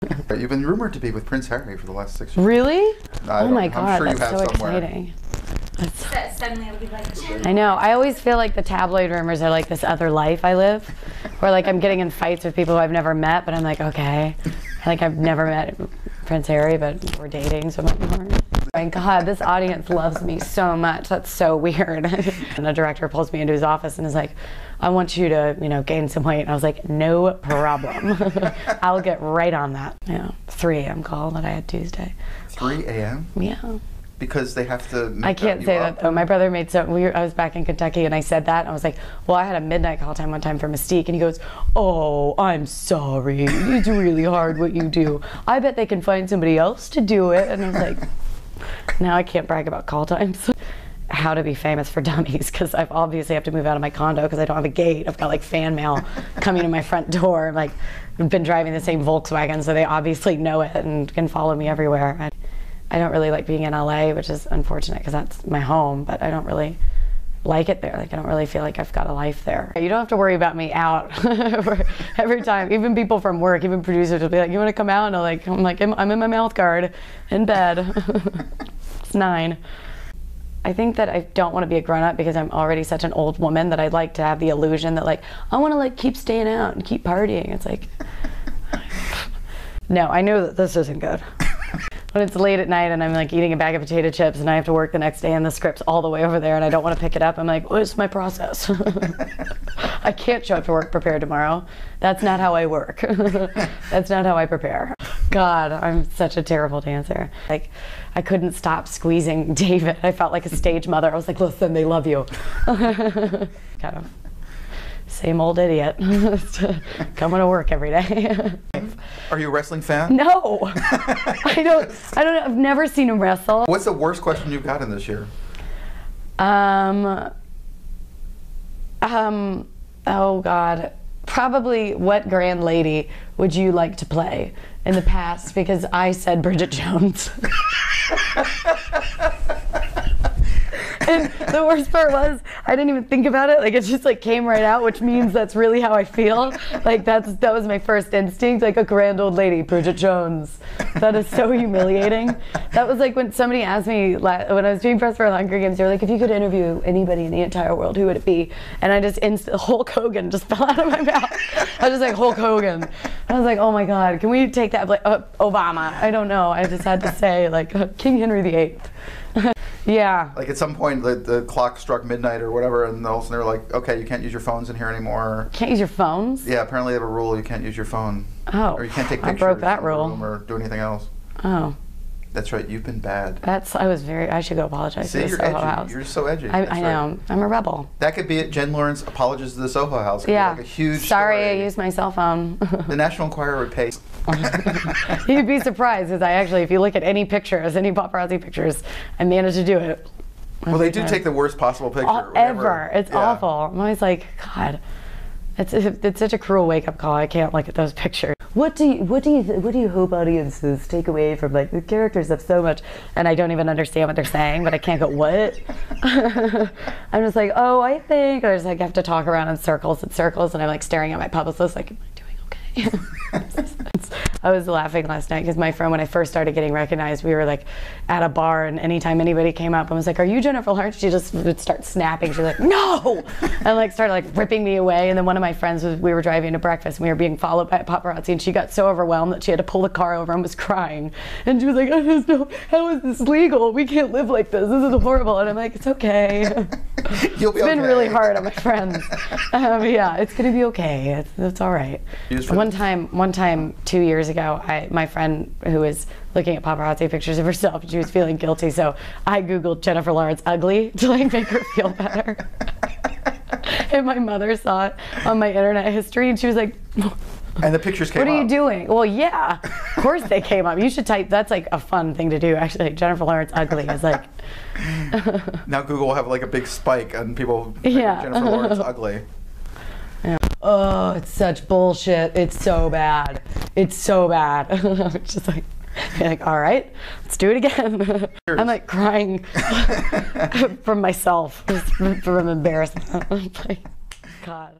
You've been rumored to be with Prince Harry for the last 6 years. Really? Oh my I'm God, sure you that's have so somewhere. exciting. Suddenly I'll be like, I know. I always feel like the tabloid rumors are like this other life I live, where like I'm getting in fights with people who I've never met, but I'm like, okay. Like I've never met Prince Harry, but we're dating, so I'm like, my God, this audience loves me so much. That's so weird. And the director pulls me into his office and is like, I want you to, you know, gain some weight. And I was like, no problem. I'll get right on that. Yeah, 3 a.m. call that I had Tuesday. 3 a.m.? Yeah. Because they have to make I can't say that though. My brother made I was back in Kentucky and I said that and I was like, well, I had a midnight call time one time for Mystique, and he goes, oh, I'm sorry. It's really hard what you do. I bet they can find somebody else to do it. And I was like, now I can't brag about call times. How to be famous for dummies, because I obviously have to move out of my condo because I don't have a gate. I've got like fan mail coming to my front door. Like, I've been driving the same Volkswagen, so they obviously know it and can follow me everywhere. I don't really like being in LA, which is unfortunate because that's my home, but I don't really like it there. Like, I don't really feel like I've got a life there. You don't have to worry about me out every time. Even people from work, even producers will be like, you want to come out? And I'm like, I'm in my mouth guard in bed. It's 9. I think that I don't want to be a grown-up because I'm already such an old woman that I'd like to have the illusion that like, I want to like keep staying out and keep partying. It's like, no, I know that this isn't good. When it's late at night and I'm like eating a bag of potato chips and I have to work the next day and the script's all the way over there and I don't want to pick it up, I'm like, what's my process? I can't show up to work prepared tomorrow. That's not how I work. That's not how I prepare. God, I'm such a terrible dancer. Like, I couldn't stop squeezing David. I felt like a stage mother. I was like, listen, they love you. Kind of same old idiot. Coming to work every day. Are you a wrestling fan? No. I don't know. I've never seen him wrestle. What's the worst question you've gotten this year? Oh God. Probably, what grand lady would you like to play in the past? Because I said Bridget Jones. And the worst part was, I didn't even think about it. Like, it just like came right out, which means that's really how I feel. Like, that was my first instinct, like a grand old lady, Bridget Jones. That is so humiliating. That was like when somebody asked me, when I was doing press for Hunger Games, they were like, if you could interview anybody in the entire world, who would it be? And I just, Hulk Hogan just fell out of my mouth. I was just like, Hulk Hogan. I was like, oh my God, can we take that, like, Obama? I don't know. I just had to say, like, King Henry VIII. Yeah. Like at some point the clock struck midnight or whatever, and all of a sudden they were like, okay, you can't use your phones in here anymore. Can't use your phones? Yeah, apparently they have a rule, you can't use your phone. Oh. Or you can't take pictures. I broke that in the rule. room or do anything else. Oh. That's right, you've been bad. I should go apologize to the Soho House. You're so edgy. I know. I'm a rebel. That could be it. Jen Lawrence apologizes to the Soho House. It'd Yeah. be like a huge Sorry, story. I used my cell phone. The National Enquirer would pay. You'd be surprised, because I actually, if you look at any pictures, any paparazzi pictures, I managed to do it. Well, they do take the worst possible picture. Ever. It's awful. I'm always like, God, it's such a cruel wake-up call. I can't look at those pictures. What do you hope audiences take away from, like, the characters have so much, and I don't even understand what they're saying, but I can't go, what? I'm just like, oh, I think, or I just like have to talk around in circles and circles, and I'm like staring at my publicist like, am I doing okay? I was laughing last night because my friend, when I first started getting recognized, we were like at a bar, and anytime anybody came up and was like, are you Jennifer Lawrence? She just would start snapping. She was like, no! And like started like ripping me away. And then one of my friends, we were driving to breakfast and we were being followed by a paparazzi, and she got so overwhelmed that she had to pull the car over and was crying. And she was like, I just don't, how is this legal? We can't live like this. This is horrible. And I'm like, it's okay. You'll be It's been okay. really hard on my friends. Yeah, it's gonna be okay. It's all right. One time 2 years ago, my friend who was looking at paparazzi pictures of herself, she was feeling guilty, so I Googled Jennifer Lawrence ugly to like make her feel better. And my mother saw it on my internet history, and she was like, and the pictures came up. What are you doing? Well, yeah, of course they came up. You should type, that's like a fun thing to do, actually. Jennifer Lawrence ugly is like. Now Google will have like a big spike on people Yeah. Jennifer Lawrence ugly. Yeah. Oh, it's such bullshit. It's so bad. It's so bad. I'm just like, all right, let's do it again. I'm like crying from myself, from embarrassment. I'm like, God.